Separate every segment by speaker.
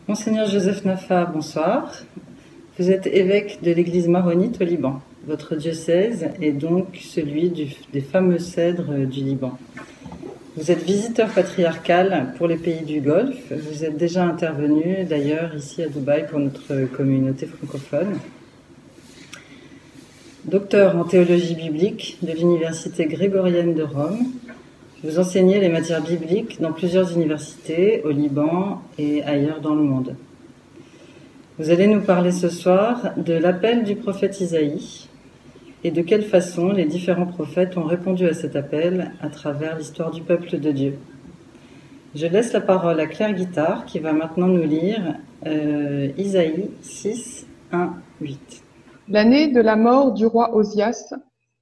Speaker 1: Monseigneur Joseph Nafa, bonsoir. Vous êtes évêque de l'église maronite au Liban. Votre diocèse est donc celui des fameux cèdres du Liban. Vous êtes visiteur patriarcal pour les pays du Golfe. Vous êtes déjà intervenu d'ailleurs ici à Dubaï pour notre communauté francophone. Docteur en théologie biblique de l'Université grégorienne de Rome, vous enseignez les matières bibliques dans plusieurs universités au Liban et ailleurs dans le monde. Vous allez nous parler ce soir de l'appel du prophète Isaïe et de quelle façon les différents prophètes ont répondu à cet appel à travers l'histoire du peuple de Dieu. Je laisse la parole à Claire Guittard qui va maintenant nous lire Isaïe 6, 1, 8.
Speaker 2: L'année de la mort du roi Osias,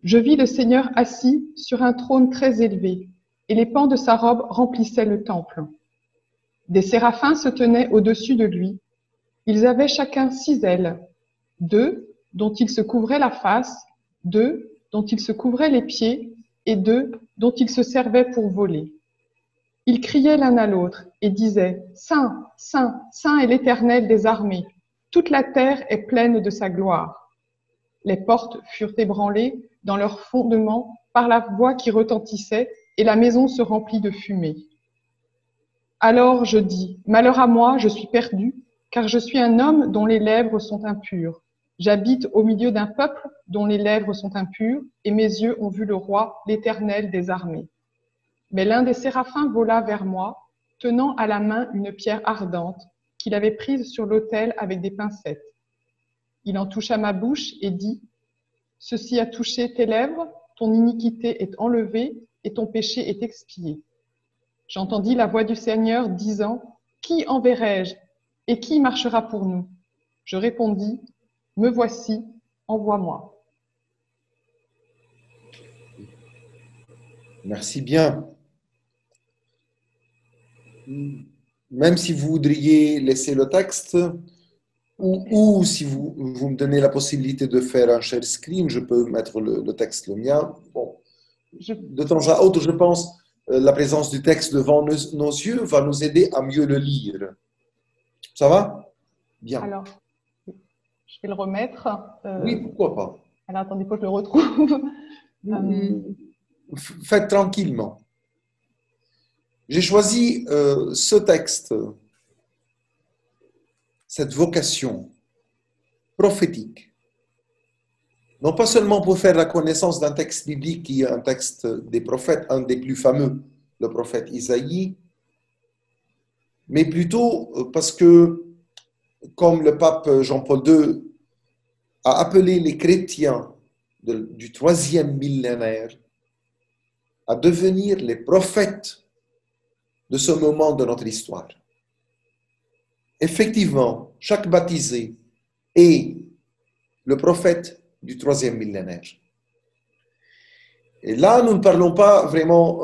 Speaker 2: je vis le Seigneur assis sur un trône très élevé, et les pans de sa robe remplissaient le temple. Des séraphins se tenaient au-dessus de lui. Ils avaient chacun 6 ailes, 2 dont ils se couvraient la face, 2 dont ils se couvraient les pieds, et 2 dont ils se servaient pour voler. Ils criaient l'un à l'autre et disaient « Saint, Saint, Saint est l'Éternel des armées, toute la terre est pleine de sa gloire. » Les portes furent ébranlées dans leurs fondements par la voix qui retentissait, et la maison se remplit de fumée. Alors je dis, malheur à moi, je suis perdu, car je suis un homme dont les lèvres sont impures. J'habite au milieu d'un peuple dont les lèvres sont impures, et mes yeux ont vu le roi, l'Éternel des armées. Mais l'un des séraphins vola vers moi, tenant à la main une pierre ardente qu'il avait prise sur l'autel avec des pincettes. Il en toucha ma bouche et dit, « Ceci a touché tes lèvres, ton iniquité est enlevée et ton péché est expié. » J'entendis la voix du Seigneur disant, « Qui enverrai-je et qui marchera pour nous ?» Je répondis, « Me voici, envoie-moi. »
Speaker 3: Merci bien. Même si vous voudriez laisser le texte, ou si vous me donnez la possibilité de faire un share screen, je peux mettre le texte, le mien. Bon. De temps à autre, je pense, la présence du texte devant nos yeux va nous aider à mieux le lire. Ça va? Bien.
Speaker 2: Alors, je vais le remettre.
Speaker 3: Oui, pourquoi pas.
Speaker 2: Alors, attendez, il faut que je le retrouve.
Speaker 3: Faites tranquillement. J'ai choisi ce texte, cette vocation prophétique, non pas seulement pour faire la connaissance d'un texte biblique qui est un texte des prophètes, un des plus fameux, le prophète Isaïe, mais plutôt parce que, comme le pape Jean-Paul II a appelé les chrétiens du 3e millénaire à devenir les prophètes de ce moment de notre histoire. Effectivement, chaque baptisé est le prophète du 3e millénaire. Et là, nous ne parlons pas vraiment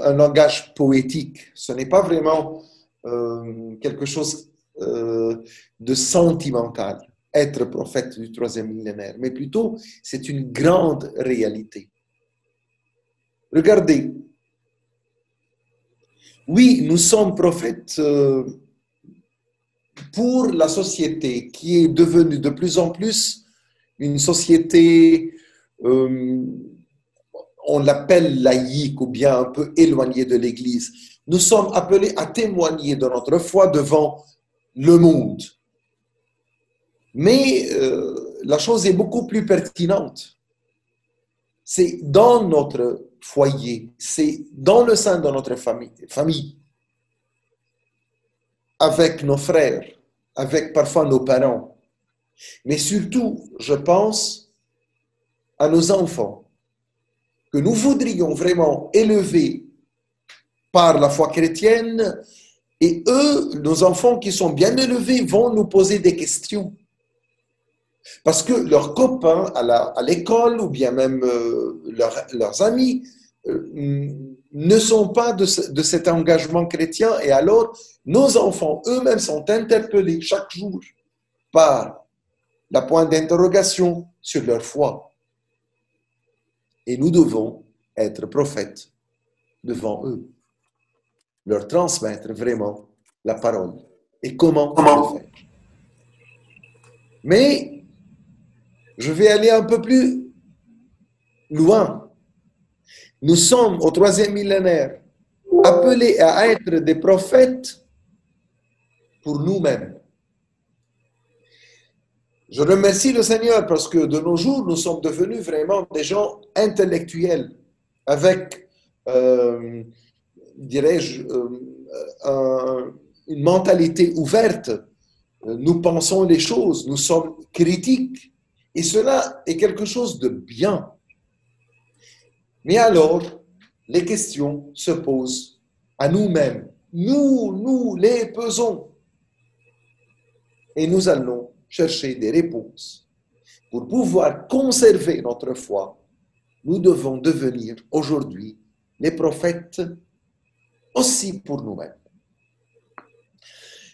Speaker 3: un langage poétique. Ce n'est pas vraiment quelque chose de sentimental, être prophète du 3e millénaire, mais plutôt c'est une grande réalité. Regardez, oui, nous sommes prophètes pour la société qui est devenue de plus en plus une société, on l'appelle laïque ou bien un peu éloignée de l'Église. Nous sommes appelés à témoigner de notre foi devant le monde. Mais la chose est beaucoup plus pertinente. C'est dans notre foyer, c'est dans le sein de notre famille, avec nos frères, avec parfois nos parents. Mais surtout, je pense à nos enfants, que nous voudrions vraiment élever par la foi chrétienne, et eux, nos enfants qui sont bien élevés, vont nous poser des questions. Parce que leurs copains à l'école, ou bien même leurs amis, ne sont pas de cet engagement chrétien, et alors nos enfants eux-mêmes sont interpellés chaque jour par la pointe d'interrogation sur leur foi. Et nous devons être prophètes devant eux, leur transmettre vraiment la parole et comment le faire. Mais je vais aller un peu plus loin. Nous sommes au 3e millénaire, appelés à être des prophètes pour nous-mêmes. Je remercie le Seigneur parce que de nos jours, nous sommes devenus vraiment des gens intellectuels, avec, dirais-je, une mentalité ouverte. Nous pensons les choses, nous sommes critiques, et cela est quelque chose de bien. Mais alors, les questions se posent à nous-mêmes. Nous les pesons. Et nous allons chercher des réponses. Pour pouvoir conserver notre foi, nous devons devenir aujourd'hui les prophètes aussi pour nous-mêmes.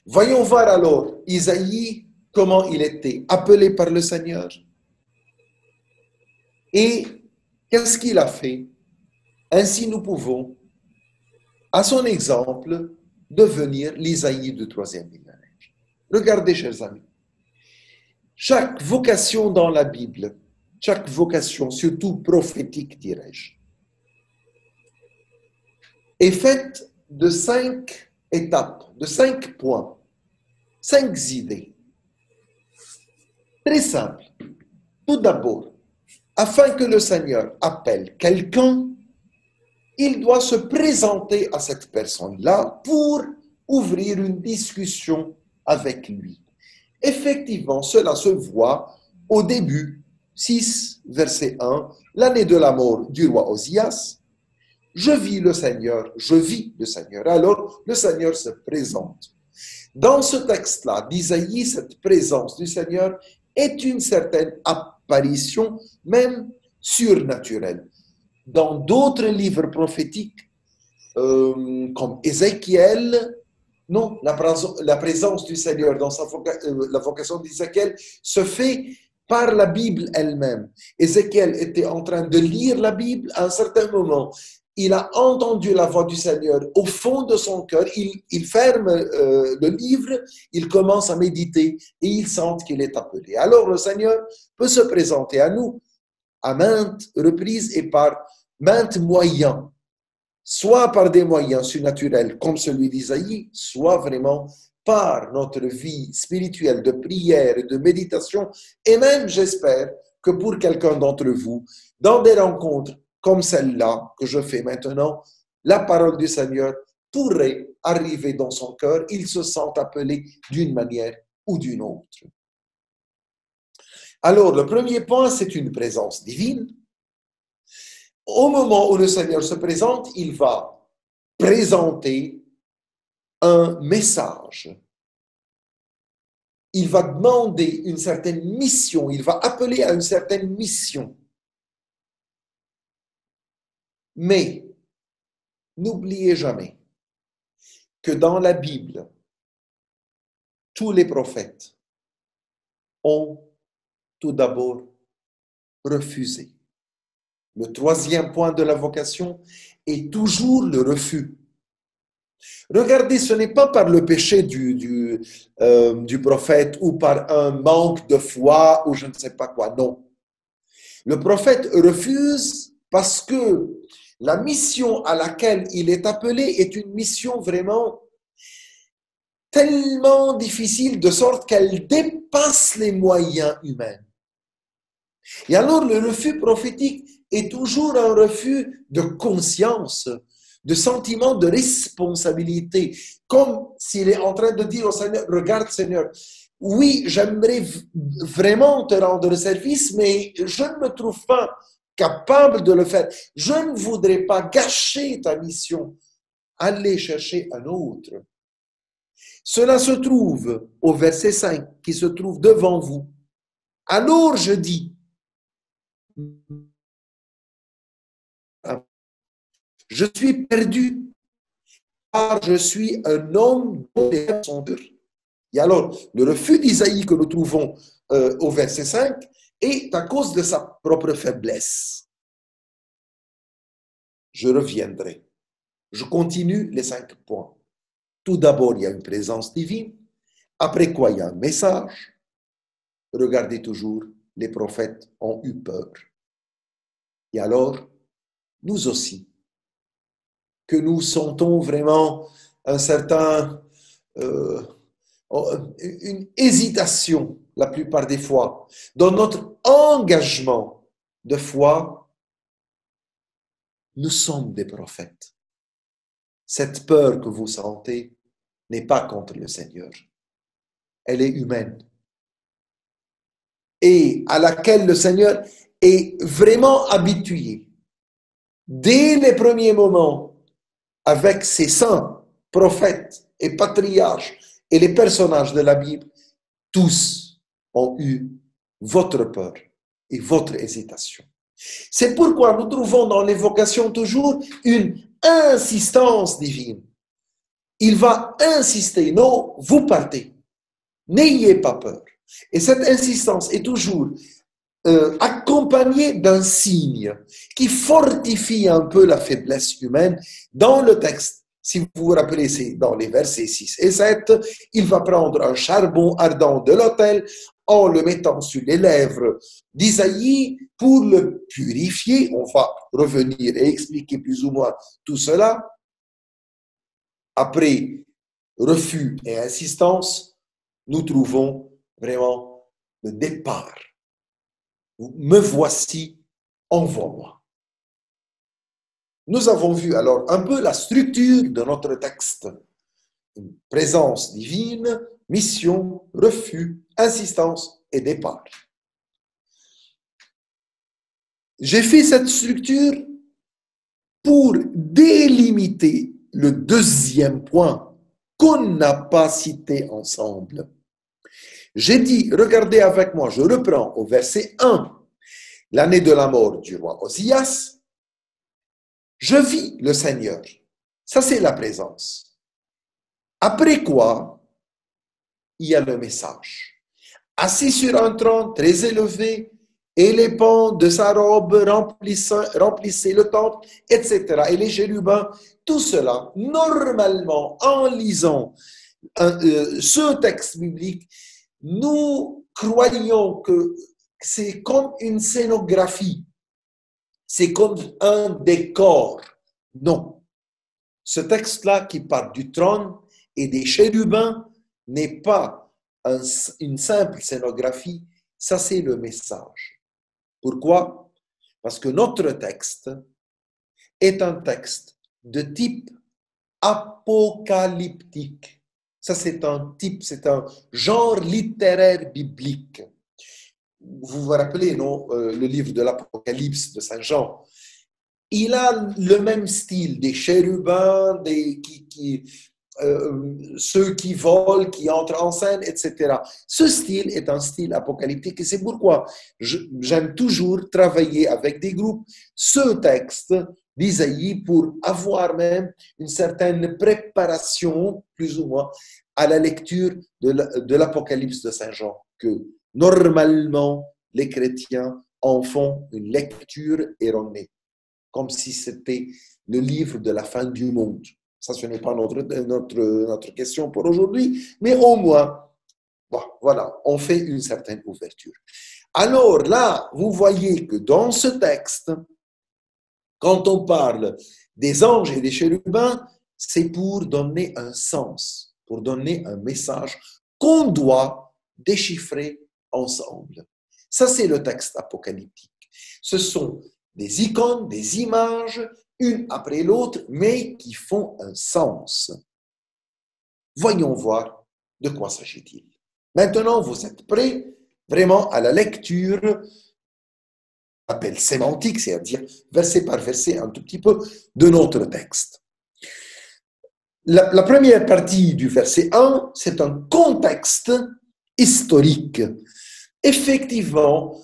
Speaker 3: Voyons voir alors Isaïe, comment il était appelé par le Seigneur et qu'est-ce qu'il a fait. Ainsi, nous pouvons, à son exemple, devenir l'Isaïe du 3e millénaire. Regardez, chers amis, chaque vocation dans la Bible, chaque vocation, surtout prophétique, dirais-je, est faite de 5 étapes, de 5 points, 5 idées. Très simple. Tout d'abord, afin que le Seigneur appelle quelqu'un, il doit se présenter à cette personne-là pour ouvrir une discussion avec lui. Effectivement, cela se voit au début, 6, verset 1, l'année de la mort du roi Osias. Je vis le Seigneur. Alors, le Seigneur se présente. Dans ce texte-là d'Isaïe, cette présence du Seigneur est une certaine apparition, même surnaturelle. Dans d'autres livres prophétiques, comme Ézéchiel, non, la présence du Seigneur dans la vocation d'Ézéchiel se fait par la Bible elle-même. Ézéchiel était en train de lire la Bible à un certain moment. Il a entendu la voix du Seigneur au fond de son cœur. Il ferme le livre, il commence à méditer et il sent qu'il est appelé. Alors le Seigneur peut se présenter à nous à maintes reprises et par maintes moyens, soit par des moyens surnaturels comme celui d'Isaïe, soit vraiment par notre vie spirituelle de prière et de méditation. Et même, j'espère, que pour quelqu'un d'entre vous, dans des rencontres comme celle-là que je fais maintenant, la parole du Seigneur pourrait arriver dans son cœur. Il se sent appelé d'une manière ou d'une autre. Alors, le premier point, c'est une présence divine. Au moment où le Seigneur se présente, il va présenter un message. Il va demander une certaine mission, il va appeler à une certaine mission. Mais n'oubliez jamais que dans la Bible, tous les prophètes ont tout d'abord refusé. Le 3e point de la vocation est toujours le refus. Regardez, ce n'est pas par le péché du prophète ou par un manque de foi ou je ne sais pas quoi, non. Le prophète refuse parce que la mission à laquelle il est appelé est une mission vraiment tellement difficile de sorte qu'elle dépasse les moyens humains. Et alors le refus prophétique est toujours un refus de conscience, de sentiment de responsabilité, comme s'il est en train de dire au Seigneur, regarde Seigneur, oui, j'aimerais vraiment te rendre service, mais je ne me trouve pas capable de le faire. Je ne voudrais pas gâcher ta mission. Allez chercher un autre. Cela se trouve au verset 5, qui se trouve devant vous. Alors je dis, je suis perdu, car je suis un homme dont les rêves sont durs. Et alors, le refus d'Isaïe que nous trouvons au verset 5 est à cause de sa propre faiblesse. Je reviendrai. Je continue les 5 points. Tout d'abord, il y a une présence divine. Après quoi, il y a un message. Regardez toujours, les prophètes ont eu peur. Et alors, nous aussi, que nous sentons vraiment un certain, une hésitation la plupart des fois dans notre engagement de foi, nous sommes des prophètes. Cette peur que vous sentez n'est pas contre le Seigneur. Elle est humaine. Et à laquelle le Seigneur est vraiment habitué. Dès les premiers moments, avec ses saints, prophètes et patriarches et les personnages de la Bible, tous ont eu votre peur et votre hésitation. C'est pourquoi nous trouvons dans l'évocation toujours une insistance divine. Il va insister, non, vous partez, n'ayez pas peur. Et cette insistance est toujours accompagnée d'un signe qui fortifie un peu la faiblesse humaine. Dans le texte, si vous vous rappelez, c'est dans les versets 6 et 7, il va prendre un charbon ardent de l'autel en le mettant sur les lèvres d'Isaïe pour le purifier. On va revenir et expliquer plus ou moins tout cela. Après refus et insistance, nous trouvons vraiment le départ. Me voici, envoie-moi. Nous avons vu alors un peu la structure de notre texte. Une présence divine, mission, refus, insistance et départ. J'ai fait cette structure pour délimiter le deuxième point qu'on n'a pas cité ensemble. J'ai dit, regardez avec moi, je reprends au verset 1, l'année de la mort du roi Osias, je vis le Seigneur. Ça, c'est la présence. Après quoi, il y a le message. Assis sur un trône très élevé, et les pans de sa robe remplissaient le temple, etc. Et les chérubins, tout cela, normalement, en lisant ce texte biblique, nous croyons que c'est comme une scénographie, c'est comme un décor. Non. Ce texte-là qui parle du trône et des chérubins n'est pas une simple scénographie, ça c'est le message. Pourquoi? Parce que notre texte est un texte de type apocalyptique. Ça, c'est un type, c'est un genre littéraire biblique. Vous vous rappelez, non, le livre de l'Apocalypse de Saint Jean. Il a le même style, des chérubins, ceux qui volent, qui entrent en scène, etc. Ce style est un style apocalyptique et c'est pourquoi j'aime toujours travailler avec des groupes ce texte d'Isaïe pour avoir même une certaine préparation, plus ou moins, à la lecture de l'Apocalypse de Saint Jean, que normalement les chrétiens en font une lecture erronée, comme si c'était le livre de la fin du monde. Ça, ce n'est pas notre question pour aujourd'hui, mais au moins, bon, voilà, on fait une certaine ouverture. Alors là, vous voyez que dans ce texte, quand on parle des anges et des chérubins, c'est pour donner un sens, pour donner un message qu'on doit déchiffrer ensemble. Ça, c'est le texte apocalyptique. Ce sont des icônes, des images, une après l'autre, mais qui font un sens. Voyons voir de quoi s'agit-il. Maintenant, vous êtes prêts vraiment à la lecture, appel sémantique, c'est-à-dire verset par verset un tout petit peu de notre texte. La première partie du verset 1, c'est un contexte historique. Effectivement,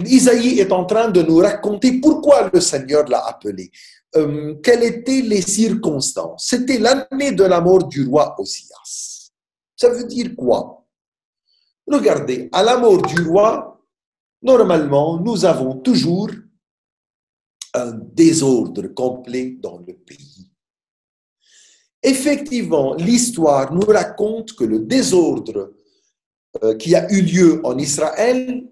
Speaker 3: Isaïe est en train de nous raconter pourquoi le Seigneur l'a appelé. Quelles étaient les circonstances? C'était l'année de la mort du roi Osias. Ça veut dire quoi? Regardez, à la mort du roi, normalement, nous avons toujours un désordre complet dans le pays. effectivement, l'histoire nous raconte que le désordre qui a eu lieu en Israël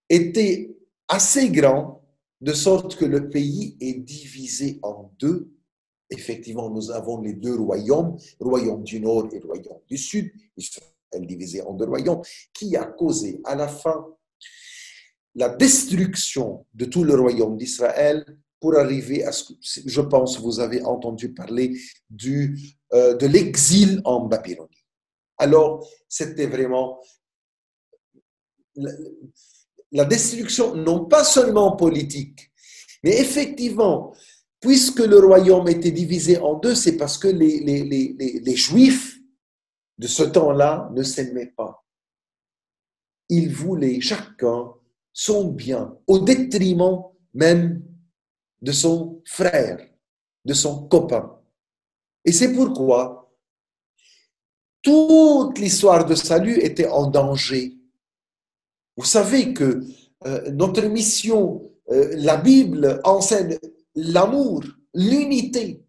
Speaker 3: était assez grand, de sorte que le pays est divisé en deux. Effectivement, nous avons les deux royaumes, le royaume du Nord et le royaume du Sud, Israël divisé en deux royaumes, qui a causé à la fin la destruction de tout le royaume d'Israël pour arriver à ce que, je pense, vous avez entendu parler de l'exil en Babylonie. Alors, c'était vraiment la destruction, non pas seulement politique, mais effectivement, puisque le royaume était divisé en deux, c'est parce que les Juifs de ce temps-là ne s'aimaient pas. Ils voulaient chacun son bien, au détriment même de son frère, de son copain. Et c'est pourquoi toute l'histoire de salut était en danger. Vous savez que notre mission, la Bible enseigne l'amour, l'unité.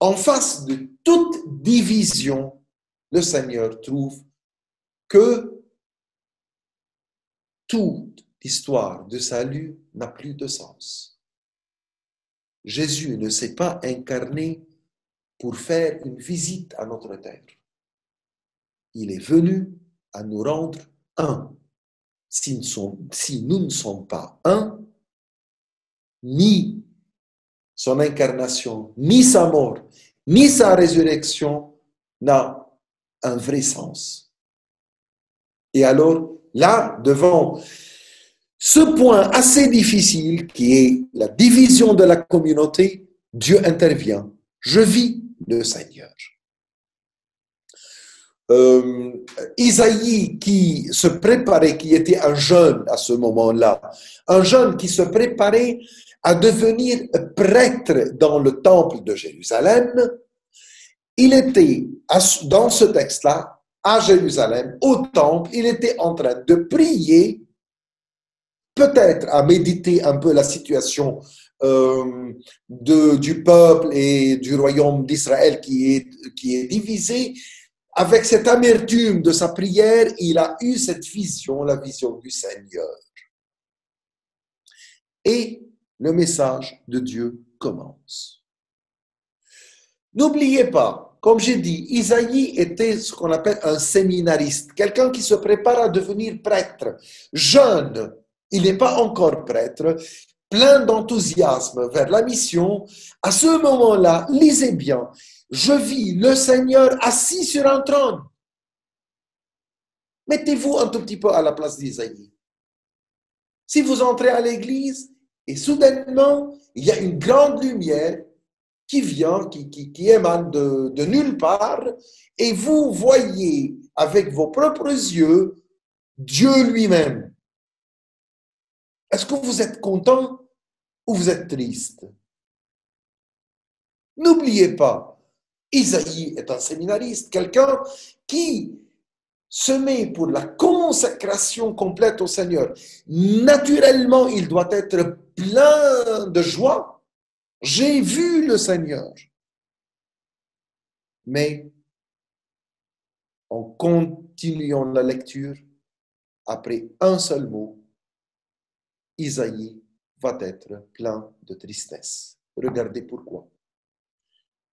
Speaker 3: En face de toute division, le Seigneur trouve que toute histoire de salut n'a plus de sens. Jésus ne s'est pas incarné pour faire une visite à notre terre. Il est venu à nous rendre un. Si nous ne sommes pas un, ni son incarnation, ni sa mort, ni sa résurrection n'a un vrai sens. Et alors, là, devant ce point assez difficile qui est la division de la communauté, Dieu intervient. Je vis le Seigneur. Isaïe qui se préparait, qui était un jeune à ce moment-là, un jeune qui se préparait à devenir prêtre dans le temple de Jérusalem, il était, dans ce texte-là, à Jérusalem, au temple, il était en train de prier, peut-être à méditer un peu la situation du peuple et du royaume d'Israël qui est divisé. Avec cette amertume de sa prière, il a eu cette vision, la vision du Seigneur. Et le message de Dieu commence. N'oubliez pas, comme j'ai dit, Isaïe était ce qu'on appelle un séminariste, quelqu'un qui se prépare à devenir prêtre. Jeune, il n'est pas encore prêtre, plein d'enthousiasme vers la mission. À ce moment-là, lisez bien. Je vis le Seigneur assis sur un trône. Mettez-vous un tout petit peu à la place d'Isaïe. Si vous entrez à l'église et soudainement, il y a une grande lumière qui vient, qui émane de nulle part, et vous voyez avec vos propres yeux Dieu lui-même. Est-ce que vous êtes content ou vous êtes triste? N'oubliez pas, Isaïe est un séminariste, quelqu'un qui se met pour la consécration complète au Seigneur. Naturellement, il doit être plein de joie. J'ai vu le Seigneur. Mais en continuant la lecture, après un seul mot, Isaïe va être plein de tristesse. Regardez pourquoi.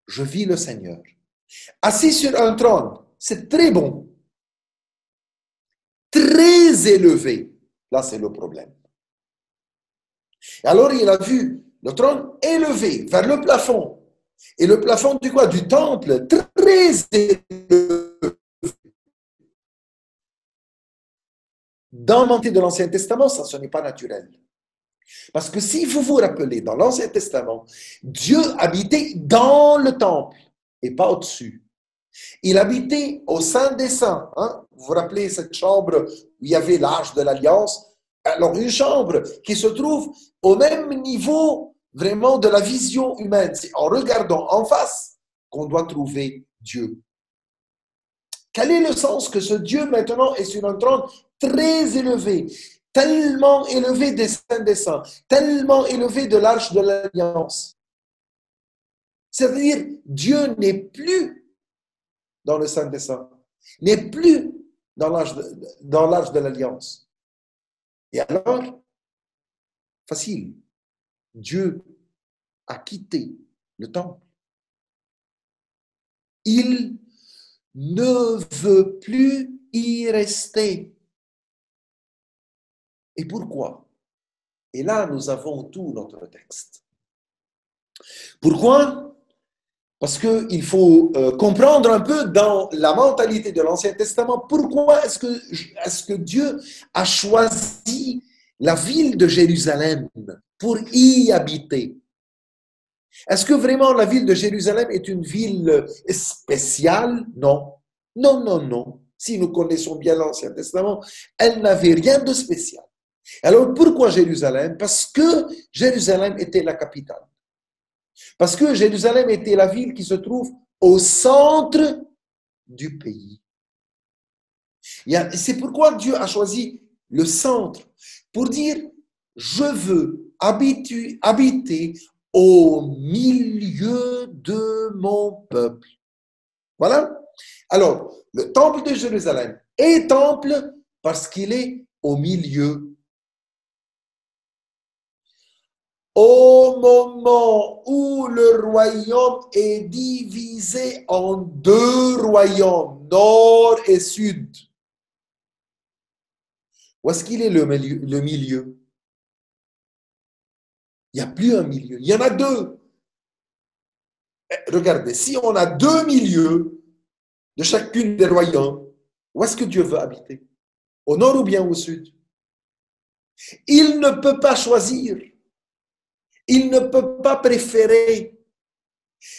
Speaker 3: Je vis le Seigneur. Assis sur un trône, c'est très bon. Très élevé. Là, c'est le problème. Et alors, il a vu le trône élevé vers le plafond. Et le plafond du quoi? Du temple, très élevé. Dans le Manté de l'Ancien Testament, ça, ce n'est pas naturel. Parce que si vous vous rappelez, dans l'Ancien Testament, Dieu habitait dans le temple et pas au-dessus. Il habitait au Saint des Saints. Hein? Vous vous rappelez cette chambre où il y avait l'Arche de l'Alliance? Alors, une chambre qui se trouve au même niveau vraiment de la vision humaine. C'est en regardant en face qu'on doit trouver Dieu. Quel est le sens que ce Dieu maintenant est sur un trône très élevé, tellement élevé des saints des saints, tellement élevé de l'Arche de l'Alliance? C'est-à-dire, Dieu n'est plus dans le Saint des Saints, n'est plus dans l'arche de l'Alliance. Et alors, facile, Dieu a quitté le temple. Il ne veut plus y rester. Et pourquoi? Et là, nous avons tout notre texte. Pourquoi? Parce qu'il faut comprendre un peu dans la mentalité de l'Ancien Testament, pourquoi est-ce que Dieu a choisi la ville de Jérusalem pour y habiter? Est-ce que vraiment la ville de Jérusalem est une ville spéciale? Non. Non, non, non. Si nous connaissons bien l'Ancien Testament, elle n'avait rien de spécial. Alors pourquoi Jérusalem? Parce que Jérusalem était la capitale. Parce que Jérusalem était la ville qui se trouve au centre du pays. C'est pourquoi Dieu a choisi le centre, pour dire, je veux habiter au milieu de mon peuple. Voilà. Alors, le temple de Jérusalem est temple parce qu'il est au milieu. Au moment où le royaume est divisé en deux royaumes, nord et sud, où est-ce qu'il est le milieu? Il n'y a plus un milieu, il y en a deux. Regardez, si on a deux milieux de chacune des royaumes, où est-ce que Dieu veut habiter? Au nord ou bien au sud? Il ne peut pas choisir. Il ne peut pas préférer.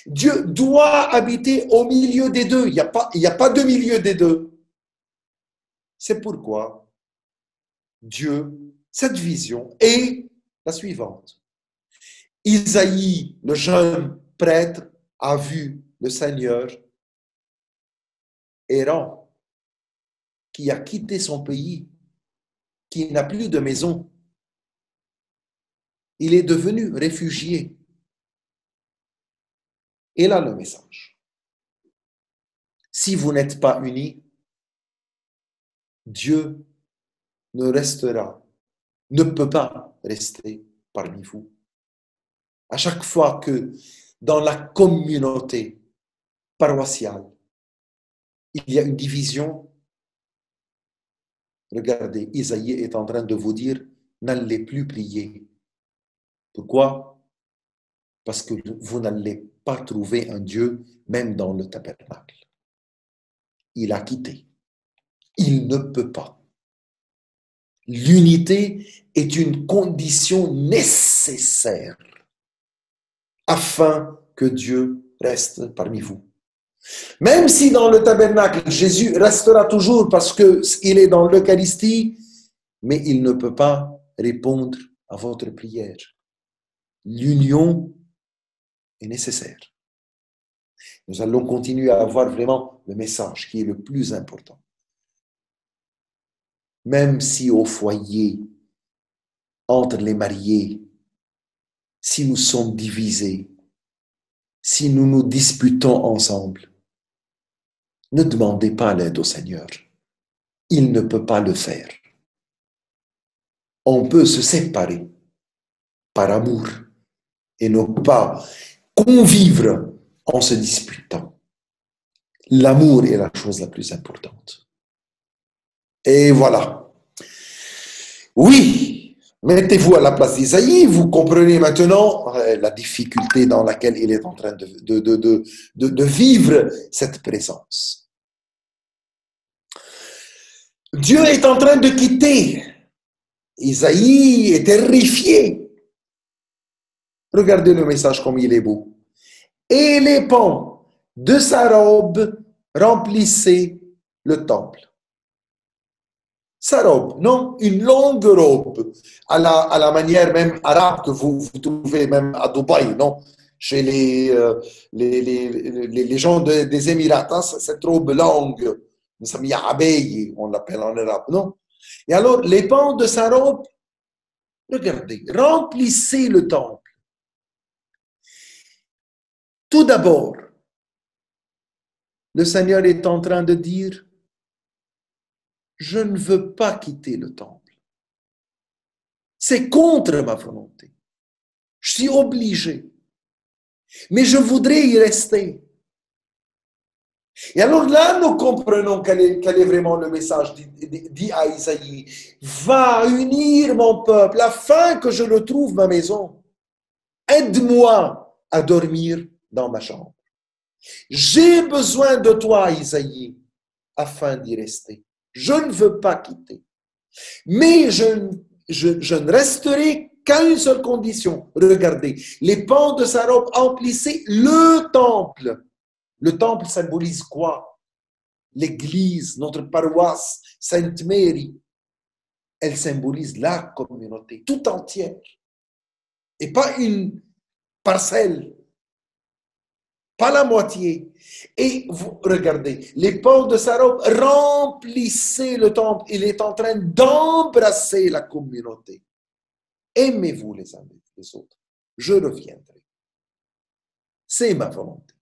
Speaker 3: Dieu doit habiter au milieu des deux. Il n'y a pas de milieu des deux. C'est pourquoi Dieu, cette vision est la suivante. Isaïe, le jeune prêtre, a vu le Seigneur errant, qui a quitté son pays, qui n'a plus de maison. Il est devenu réfugié. Et là, le message. Si vous n'êtes pas unis, Dieu ne peut pas rester parmi vous. À chaque fois que dans la communauté paroissiale, il y a une division, regardez, Isaïe est en train de vous dire, n'allez plus prier. Pourquoi? Parce que vous n'allez pas trouver un Dieu même dans le tabernacle. Il a quitté. Il ne peut pas. L'unité est une condition nécessaire afin que Dieu reste parmi vous. Même si dans le tabernacle, Jésus restera toujours parce qu'il est dans l'Eucharistie, mais il ne peut pas répondre à votre prière. L'union est nécessaire. Nous allons continuer à avoir vraiment le message qui est le plus important. Même si au foyer, entre les mariés, si nous sommes divisés, si nous nous disputons ensemble, ne demandez pas l'aide au Seigneur. Il ne peut pas le faire. On peut se séparer par amour et ne pas convivre en se disputant. L'amour est la chose la plus importante. Et voilà. Oui, mettez-vous à la place d'Isaïe, vous comprenez maintenant la difficulté dans laquelle il est en train de vivre cette présence. Dieu est en train de quitter. Isaïe est terrifié. Regardez le message comme il est beau. Et les pans de sa robe remplissaient le temple. Sa robe, non, une longue robe, à la manière même arabe que vous trouvez même à Dubaï, non, chez les gens des Émirats, hein, cette robe longue, on l'appelle en arabe, non? Et alors, les pans de sa robe, regardez, remplissaient le temple. Tout d'abord, le Seigneur est en train de dire, je ne veux pas quitter le temple. C'est contre ma volonté. Je suis obligé. Mais je voudrais y rester. Et alors là, nous comprenons quel est vraiment le message dit à Isaïe. Va unir mon peuple afin que je retrouve ma maison. Aide-moi à dormir dans ma chambre. J'ai besoin de toi, Isaïe, afin d'y rester. Je ne veux pas quitter. Mais je ne resterai qu'à une seule condition. Regardez, les pans de sa robe emplissaient le temple. Le temple symbolise quoi? L'église, notre paroisse, Sainte Marie. Elle symbolise la communauté tout entière. Et pas une parcelle, pas la moitié. Et vous regardez, les pans de sa robe remplissaient le temple. Il est en train d'embrasser la communauté. Aimez-vous les uns les autres. Je reviendrai. C'est ma volonté.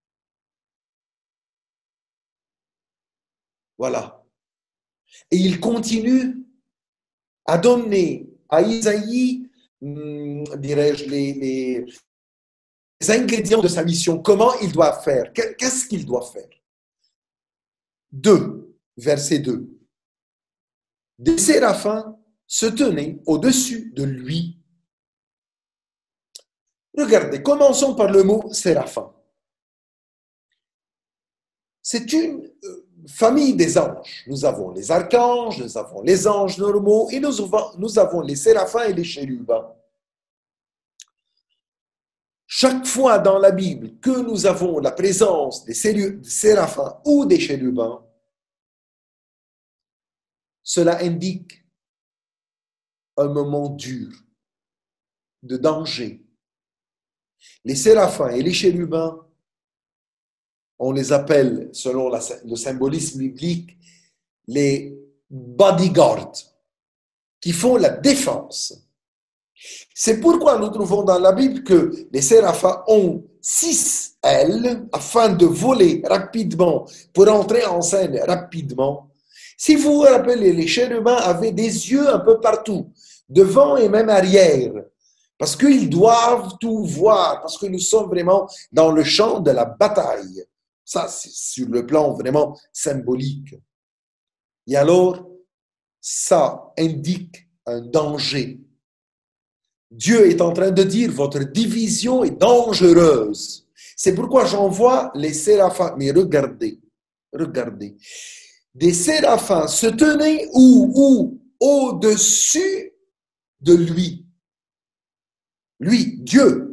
Speaker 3: Voilà. Et il continue à donner à Isaïe, dirais-je, les ingrédients de sa mission. Comment il doit faire? Qu'est-ce qu'il doit faire? 2, verset 2. Des séraphins se tenaient au-dessus de lui. Regardez, commençons par le mot séraphin. C'est une famille des anges. Nous avons les archanges, nous avons les anges normaux et nous avons les séraphins et les chérubins. Chaque fois dans la Bible que nous avons la présence des séraphins ou des chérubins, cela indique un moment dur, de danger. Les séraphins et les chérubins, on les appelle, selon le symbolisme biblique, les bodyguards, qui font la défense. C'est pourquoi nous trouvons dans la Bible que les séraphins ont 6 ailes afin de voler rapidement, pour entrer en scène rapidement. Si vous vous rappelez, les chérubins avaient des yeux un peu partout, devant et même arrière, parce qu'ils doivent tout voir, parce que nous sommes vraiment dans le champ de la bataille. Ça, c'est sur le plan vraiment symbolique. Et alors, ça indique un danger. Dieu est en train de dire, votre division est dangereuse. C'est pourquoi j'envoie les séraphins. Mais regardez. Des séraphins se tenaient où? Au-dessus de lui. Lui, Dieu.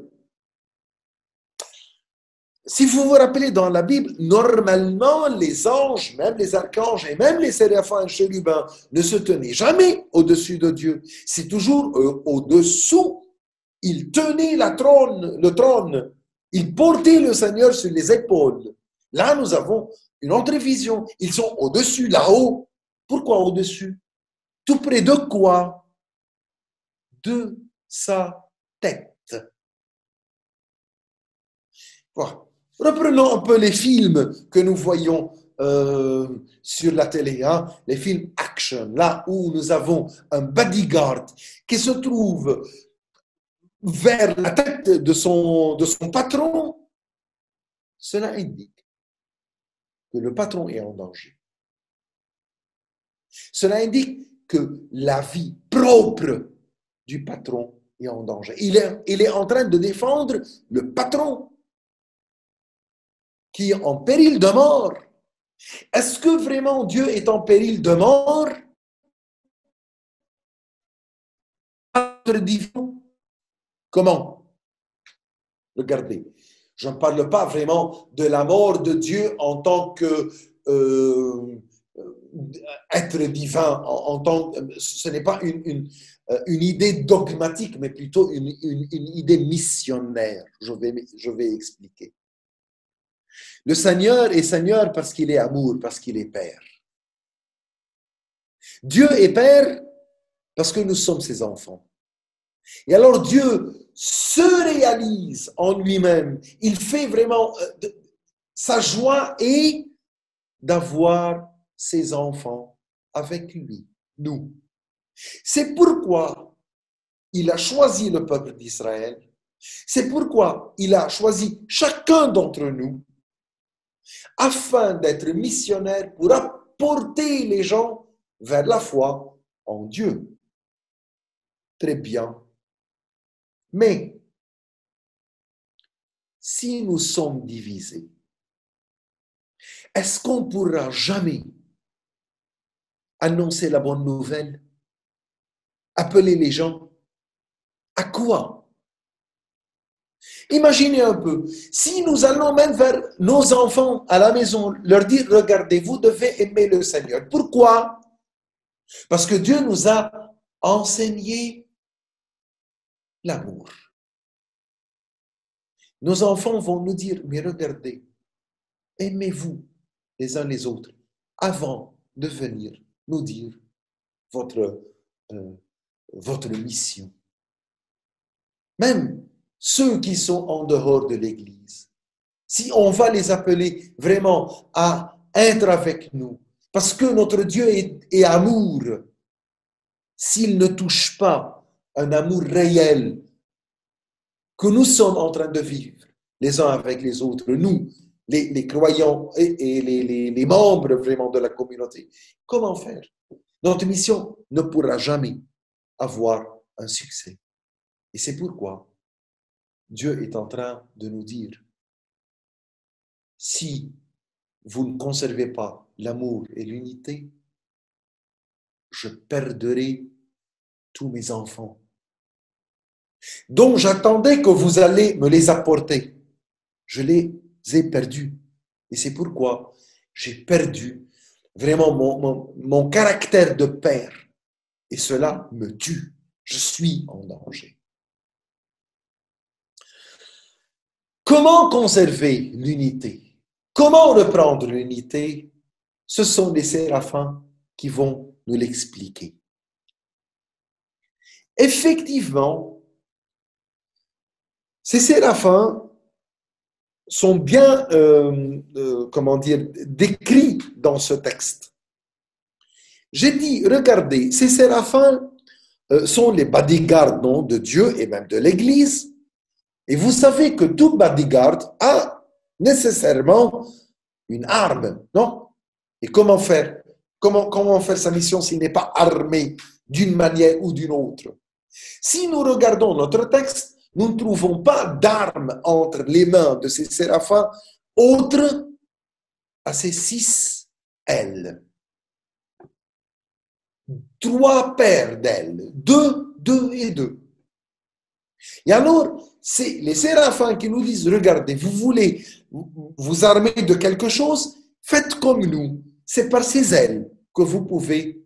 Speaker 3: Si vous vous rappelez dans la Bible, normalement, les anges, même les archanges et même les séraphins et chérubins ne se tenaient jamais au-dessus de Dieu. C'est toujours au-dessous. Ils tenaient le trône. Ils portaient le Seigneur sur les épaules. Là, nous avons une autre vision. Ils sont au-dessus, là-haut. Pourquoi au-dessus? Tout près de quoi? De sa tête. Voilà. Reprenons un peu les films que nous voyons sur la télé, hein? Les films action, là où nous avons un bodyguard qui se trouve vers la tête de son patron. Cela indique que le patron est en danger. Cela indique que la vie propre du patron est en danger. Il est en train de défendre le patron qui est en péril de mort. Est-ce que vraiment Dieu est en péril de mort? Comment? Regardez, je ne parle pas vraiment de la mort de Dieu en tant que être divin. Ce n'est pas une idée dogmatique, mais plutôt une idée missionnaire. Je vais expliquer. Le Seigneur est Seigneur parce qu'il est amour, parce qu'il est Père. Dieu est Père parce que nous sommes ses enfants. Et alors Dieu se réalise en lui-même. Il fait vraiment sa joie est d'avoir ses enfants avec lui, nous. C'est pourquoi il a choisi le peuple d'Israël. C'est pourquoi il a choisi chacun d'entre nous afin d'être missionnaire pour apporter les gens vers la foi en Dieu. Très bien. Mais si nous sommes divisés, est-ce qu'on pourra jamais annoncer la bonne nouvelle? Appeler les gens? À quoi? Imaginez un peu, si nous allons même vers nos enfants à la maison, leur dire, regardez, vous devez aimer le Seigneur. Pourquoi? Parce que Dieu nous a enseigné l'amour. Nos enfants vont nous dire, mais regardez, aimez-vous les uns les autres avant de venir nous dire votre mission. Même ceux qui sont en dehors de l'Église, si on va les appeler vraiment à être avec nous, parce que notre Dieu est amour, s'il ne touche pas un amour réel que nous sommes en train de vivre les uns avec les autres, nous, les croyants et les membres vraiment de la communauté, comment faire? Notre mission ne pourra jamais avoir un succès. Et c'est pourquoi Dieu est en train de nous dire, si vous ne conservez pas l'amour et l'unité, je perdrai tous mes enfants. Donc j'attendais que vous allez me les apporter. Je les ai perdus. Et c'est pourquoi j'ai perdu vraiment mon caractère de père. Et cela me tue. Je suis en danger. Comment conserver l'unité? Comment reprendre l'unité? Ce sont les séraphins qui vont nous l'expliquer. Effectivement, ces séraphins sont bien, décrits dans ce texte. J'ai dit, regardez, ces séraphins sont les bodyguards de Dieu et même de l'Église. Et vous savez que tout bodyguard a nécessairement une arme, non? Et comment faire? Comment faire sa mission s'il n'est pas armé d'une manière ou d'une autre? Si nous regardons notre texte, nous ne trouvons pas d'armes entre les mains de ces séraphins autres à ces 6 ailes. 3 paires d'ailes, 2, 2 et 2. Et alors, c'est les séraphins qui nous disent, regardez, vous voulez vous armer de quelque chose, faites comme nous. C'est par ces ailes que vous pouvez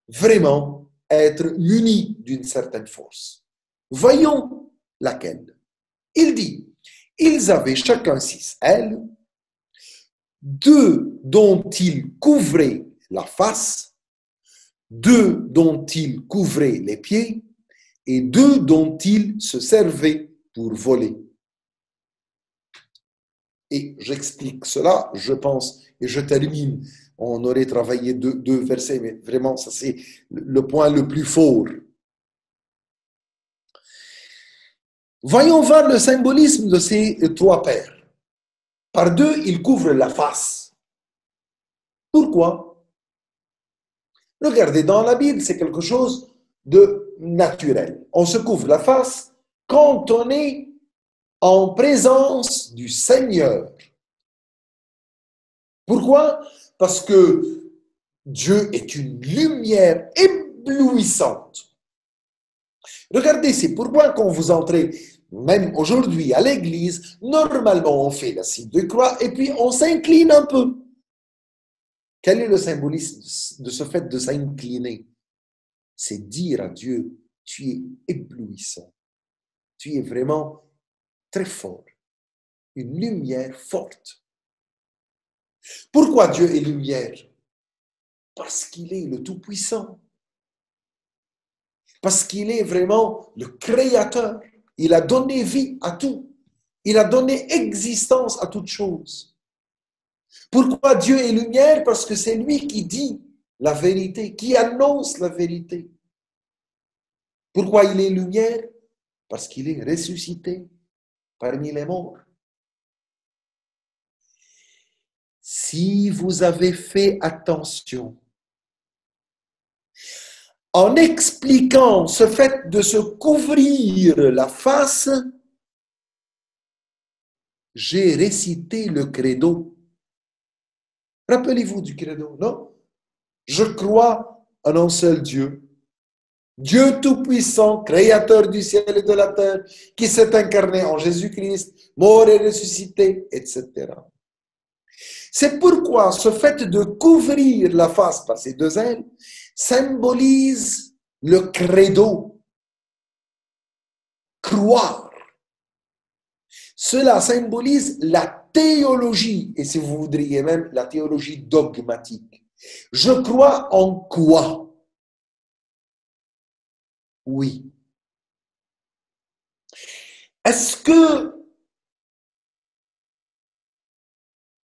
Speaker 3: vraiment être munis d'une certaine force. Voyons laquelle. Il dit, ils avaient chacun 6 ailes, 2 dont ils couvraient la face, 2 dont ils couvraient les pieds, et 2 dont ils se servaient pour voler. Et j'explique cela, je pense, et je termine. On aurait travaillé 2 versets, mais vraiment, ça c'est le point le plus fort. Voyons voir le symbolisme de ces 3 paires. Par 2, ils couvrent la face. Pourquoi? Regardez, dans la Bible, c'est quelque chose de naturel. On se couvre la face quand on est en présence du Seigneur. Pourquoi? Parce que Dieu est une lumière éblouissante. Regardez, c'est pourquoi quand vous entrez, même aujourd'hui à l'église, normalement on fait la signe de croix et puis on s'incline un peu. Quel est le symbolisme de ce fait de s'incliner? C'est dire à Dieu, tu es éblouissant, tu es vraiment très fort, une lumière forte. Pourquoi Dieu est lumière? Parce qu'il est le Tout-Puissant. Parce qu'il est vraiment le Créateur. Il a donné vie à tout. Il a donné existence à toute chose. Pourquoi Dieu est lumière? Parce que c'est lui qui dit la vérité, qui annonce la vérité. Pourquoi il est lumière? Parce qu'il est ressuscité parmi les morts. Si vous avez fait attention, en expliquant ce fait de se couvrir la face, j'ai récité le credo. Rappelez-vous du credo, non? Je crois en un seul Dieu, Dieu Tout-Puissant, Créateur du ciel et de la terre, qui s'est incarné en Jésus-Christ, mort et ressuscité, etc. C'est pourquoi ce fait de couvrir la face par ces deux ailes symbolise le credo, croire. Cela symbolise la théologie, et si vous voudriez même la théologie dogmatique. Je crois en quoi? Oui. Est-ce que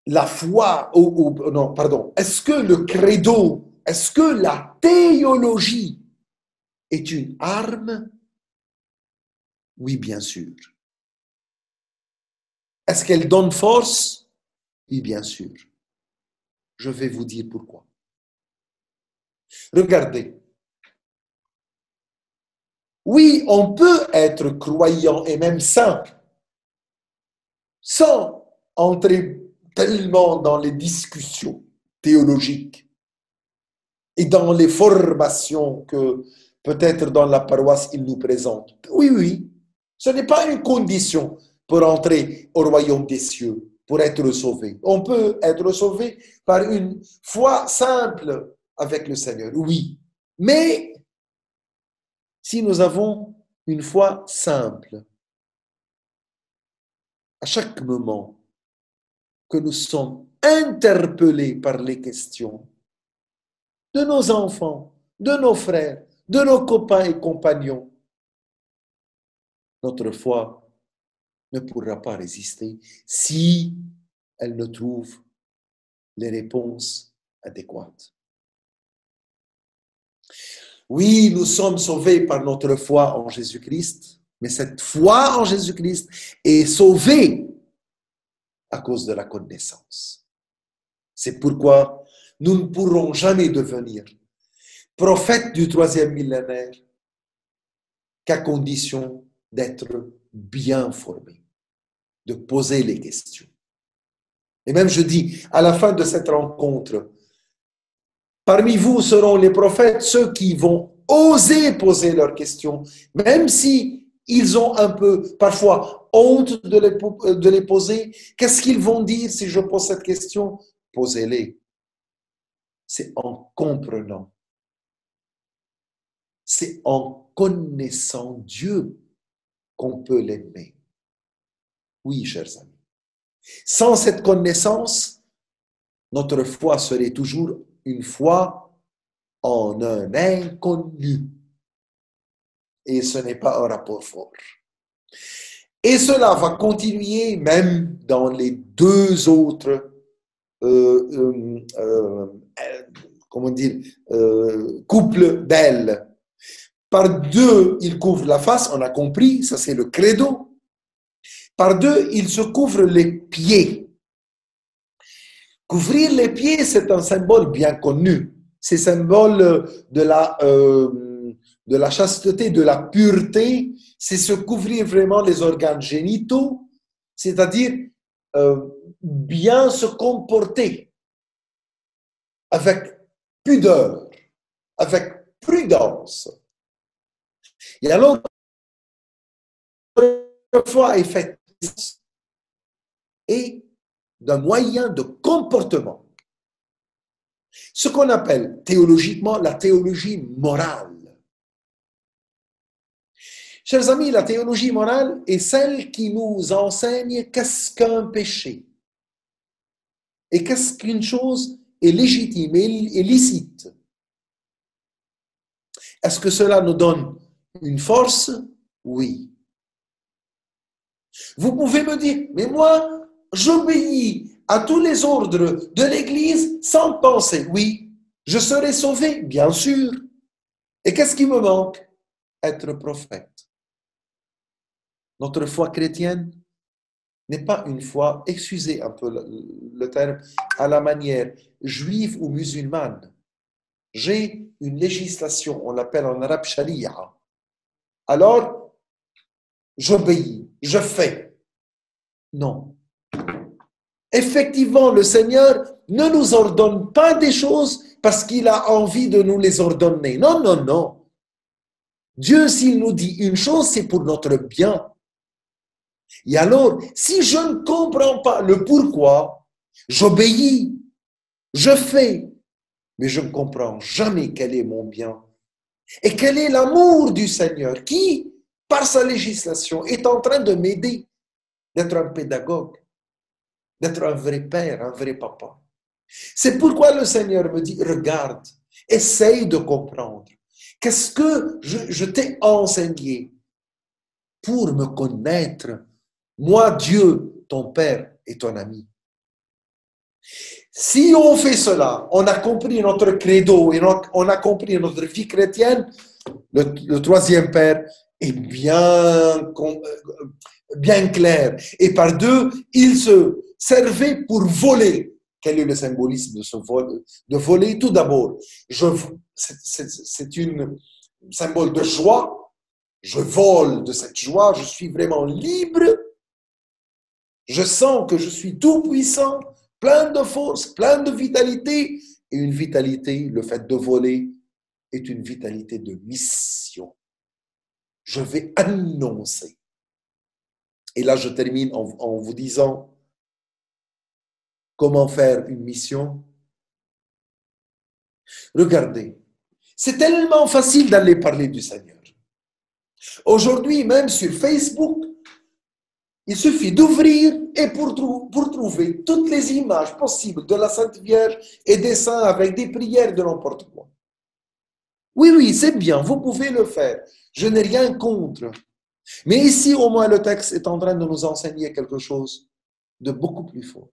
Speaker 3: la foi, non, pardon, est-ce que le credo, est-ce que la théologie est une arme? Oui, bien sûr. Est-ce qu'elle donne force? Oui, bien sûr. Je vais vous dire pourquoi. Regardez. Oui, on peut être croyant et même saint sans entrer tellement dans les discussions théologiques et dans les formations que peut-être dans la paroisse il nous présente. Oui, oui, ce n'est pas une condition pour entrer au royaume des cieux, pour être sauvé. On peut être sauvé par une foi simple avec le Seigneur, oui. Mais si nous avons une foi simple, à chaque moment que nous sommes interpellés par les questions de nos enfants, de nos frères, de nos copains et compagnons, notre foi ne pourra pas résister si elle ne trouve les réponses adéquates. Oui, nous sommes sauvés par notre foi en Jésus-Christ, mais cette foi en Jésus-Christ est sauvée à cause de la connaissance. C'est pourquoi nous ne pourrons jamais devenir prophètes du 3e millénaire qu'à condition d'être bien formés, de poser les questions. Et même je dis, à la fin de cette rencontre, parmi vous seront les prophètes, ceux qui vont oser poser leurs questions, même si ils ont un peu, parfois, honte de les poser. Qu'est-ce qu'ils vont dire si je pose cette question? Posez-les. C'est en comprenant. C'est en connaissant Dieu qu'on peut l'aimer. Oui, chers amis. Sans cette connaissance, notre foi serait toujours une foi en un inconnu. Et ce n'est pas un rapport fort. Et cela va continuer même dans les deux autres couples d'ailes. Par deux, il couvre la face, on a compris, ça c'est le credo. Par deux, il se couvre les pieds. Couvrir les pieds, c'est un symbole bien connu. C'est symbole de la chasteté, de la pureté. C'est se couvrir vraiment les organes génitaux, c'est-à-dire bien se comporter avec pudeur, avec prudence. Et alors, la foi est faite et d'un moyen de comportement. Ce qu'on appelle théologiquement la théologie morale. Chers amis, la théologie morale est celle qui nous enseigne qu'est-ce qu'un péché et qu'est-ce qu'une chose est légitime et licite. Est-ce que cela nous donne une force? Oui. Vous pouvez me dire, mais moi, j'obéis à tous les ordres de l'Église sans penser. Oui, je serai sauvé, bien sûr. Et qu'est-ce qui me manque? Être prophète. Notre foi chrétienne n'est pas une foi, excusez un peu le terme, à la manière juive ou musulmane. J'ai une législation, on l'appelle en arabe sharia. Alors, j'obéis, je fais. Non. Effectivement, le Seigneur ne nous ordonne pas des choses parce qu'il a envie de nous les ordonner. Non, non, non. Dieu, s'il nous dit une chose, c'est pour notre bien. Et alors, si je ne comprends pas le pourquoi, j'obéis, je fais, mais je ne comprends jamais quel est mon bien. Et quel est l'amour du Seigneur qui, par sa législation, est en train de m'aider d'être un pédagogue, d'être un vrai père, un vrai papa. C'est pourquoi le Seigneur me dit, regarde, essaye de comprendre. Qu'est-ce que je t'ai enseigné pour me connaître, moi, Dieu, ton Père et ton ami. Si on fait cela, on a compris notre credo et on a compris notre vie chrétienne, le troisième Père est bien clair. Et par deux, il se servait pour voler. Quel est le symbolisme de ce vol? De voler, tout d'abord, c'est un symbole de joie. Je vole de cette joie, je suis vraiment libre. Je sens que je suis tout puissant, plein de force, plein de vitalité. Et une vitalité, le fait de voler, est une vitalité de mission. Je vais annoncer. Et là, je termine en vous disant comment faire une mission. Regardez, c'est tellement facile d'aller parler du Seigneur. Aujourd'hui, même sur Facebook, il suffit d'ouvrir et pour trouver toutes les images possibles de la Sainte Vierge et des saints avec des prières de n'importe quoi. Oui, oui, c'est bien, vous pouvez le faire. Je n'ai rien contre. Mais ici, au moins, le texte est en train de nous enseigner quelque chose de beaucoup plus fort.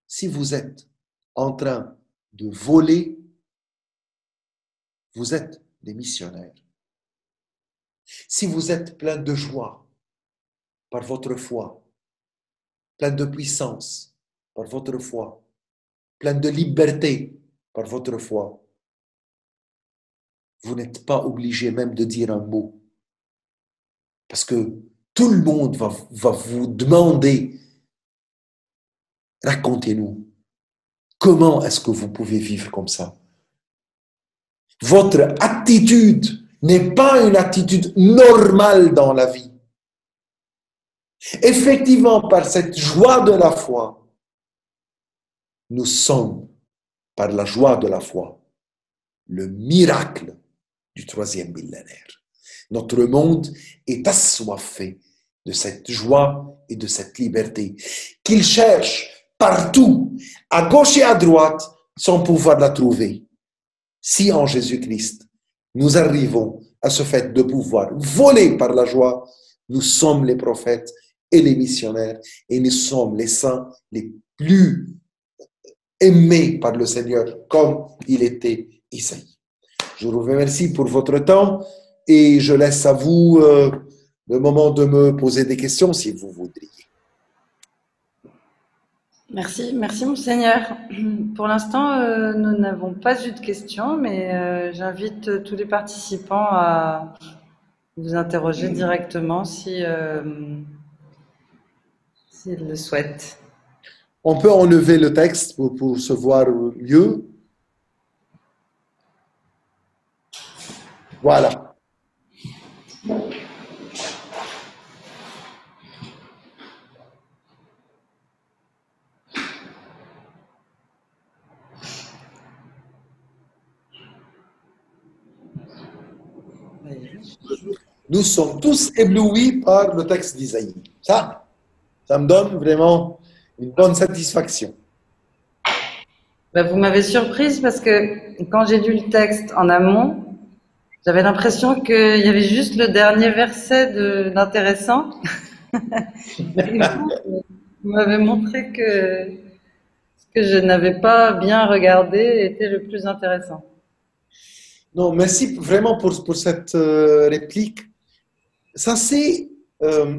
Speaker 3: Si vous êtes en train de voler, vous êtes des missionnaires. Si vous êtes plein de joie par votre foi, plein de puissance par votre foi, plein de liberté par votre foi, vous n'êtes pas obligé même de dire un mot. Parce que tout le monde va vous demander, racontez-nous, comment est-ce que vous pouvez vivre comme ça? Votre attitude n'est pas une attitude normale dans la vie. Effectivement, par cette joie de la foi, nous sommes, par la joie de la foi, le miracle du troisième millénaire. Notre monde est assoiffé de cette joie et de cette liberté qu'il cherche partout, à gauche et à droite, sans pouvoir la trouver. Si en Jésus-Christ, nous arrivons à ce fait de pouvoir voler par la joie, nous sommes les prophètes et les missionnaires et nous sommes les saints les plus aimés par le Seigneur comme il était Isaïe. Je vous remercie pour votre temps et je laisse à vous le moment de me poser des questions si vous voudriez.
Speaker 1: Merci, merci Monseigneur. Pour l'instant, nous n'avons pas eu de questions, mais j'invite tous les participants à vous interroger directement s'ils le souhaitent.
Speaker 3: On peut enlever le texte pour se voir mieux. Voilà. Nous sommes tous éblouis par le texte d'Isaïe. Ça me donne vraiment une bonne satisfaction.
Speaker 1: Vous m'avez surprise parce que quand j'ai lu le texte en amont, J'avais l'impression qu'il y avait juste le dernier verset d'intéressant. Et vous m'avez montré que ce que je n'avais pas bien regardé était le plus intéressant.
Speaker 3: Non, merci vraiment pour cette réplique. Ça, c'est,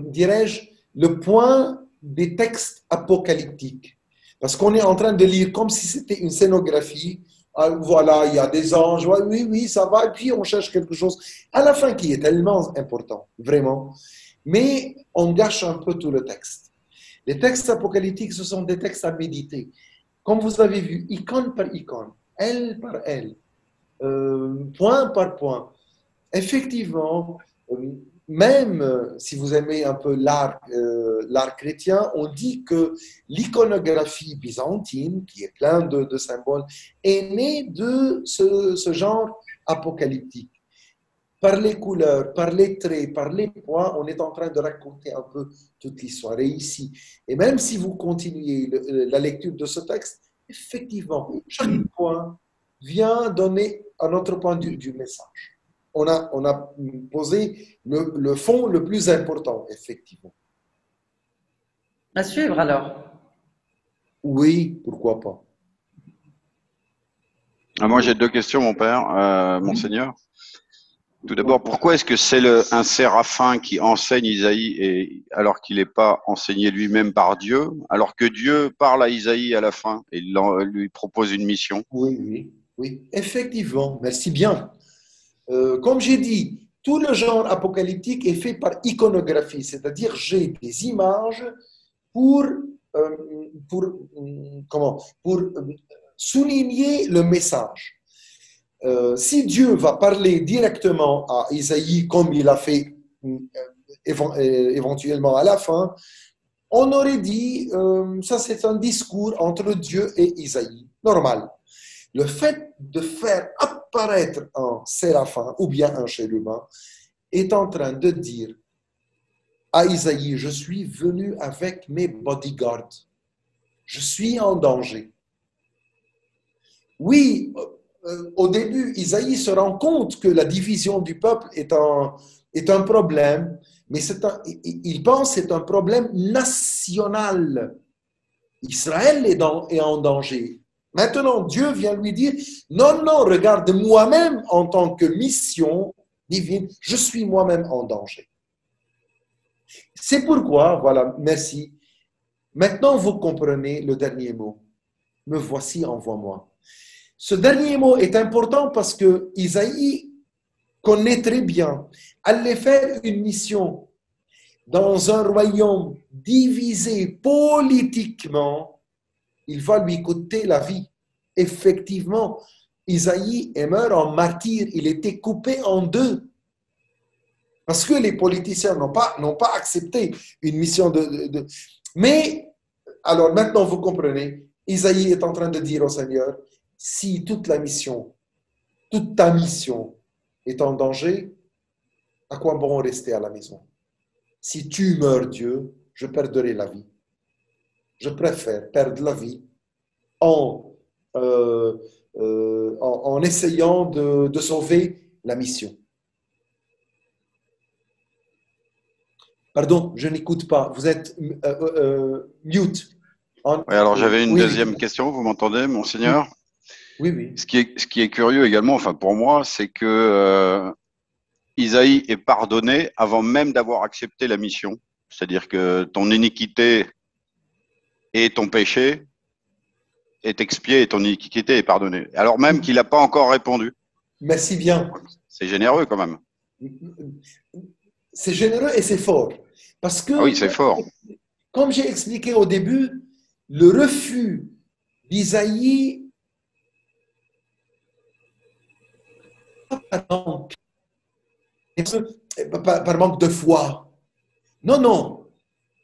Speaker 3: dirais-je, le point des textes apocalyptiques. Parce qu'on est en train de lire comme si c'était une scénographie. Ah, voilà, il y a des anges, ouais, oui, oui, ça va. Et puis on cherche quelque chose à la fin qui est tellement important, vraiment. Mais on gâche un peu tout le texte. Les textes apocalyptiques, ce sont des textes à méditer. Comme vous avez vu, icône par icône, aile par aile, point par point. Effectivement, même si vous aimez un peu l'art chrétien, on dit que l'iconographie byzantine, qui est plein de symboles, est née de ce genre apocalyptique. Par les couleurs, par les traits, par les points, on est en train de raconter un peu toute l'histoire. Et ici, et même si vous continuez la lecture de ce texte, effectivement, chaque point vient donner un autre point du message. On a posé le fond le plus important, effectivement.
Speaker 1: À suivre alors.
Speaker 3: Oui, pourquoi pas.
Speaker 4: Moi, j'ai deux questions, mon père, monseigneur. Tout d'abord, pourquoi est-ce que c'est un séraphin qui enseigne Isaïe alors qu'il n'est pas enseigné lui-même par Dieu, alors que Dieu parle à Isaïe à la fin et lui propose une mission?
Speaker 3: Oui, effectivement, merci bien. Comme j'ai dit, tout le genre apocalyptique est fait par iconographie, c'est-à-dire j'ai des images pour, pour souligner le message. Si Dieu va parler directement à Isaïe comme il a fait éventuellement à la fin, on aurait dit ça c'est un discours entre Dieu et Isaïe, normal. Le fait de faire apparaître un séraphin ou bien un chérubin est en train de dire à Isaïe, je suis venu avec mes bodyguards, je suis en danger. Oui, au début, Isaïe se rend compte que la division du peuple est un problème, mais il pense que c'est un problème national. Israël est en danger. Maintenant, Dieu vient lui dire, non, non, regarde, moi-même, en tant que mission divine, je suis moi-même en danger. C'est pourquoi, voilà, merci. Maintenant, vous comprenez le dernier mot. Me voici, envoie-moi. Ce dernier mot est important parce que Isaïe connaît très bien. Aller faire une mission dans un royaume divisé politiquement, il va lui coûter la vie. Effectivement, Isaïe est mort en martyr. Il était coupé en deux. Parce que les politiciens n'ont pas accepté une mission Mais, alors maintenant vous comprenez, Isaïe est en train de dire au Seigneur, si toute ta mission est en danger, à quoi bon rester à la maison? Si tu meurs, Dieu, je perdrai la vie. Je préfère perdre la vie en essayant de sauver la mission. Pardon, je n'écoute pas. Vous êtes mute.
Speaker 4: Oui, alors j'avais une deuxième question. Vous m'entendez, monseigneur?
Speaker 3: Oui.
Speaker 4: Ce qui est curieux également, enfin pour moi, c'est que Isaïe est pardonné avant même d'avoir accepté la mission. C'est-à-dire que ton iniquité et ton péché est expié et ton iniquité est pardonnée. Alors même qu'il n'a pas encore répondu.
Speaker 3: Merci bien.
Speaker 4: C'est généreux quand même.
Speaker 3: C'est généreux et c'est fort. Parce que,
Speaker 4: oui, c'est fort.
Speaker 3: Comme j'ai expliqué au début, le refus d'Isaïe par manque de foi. Non.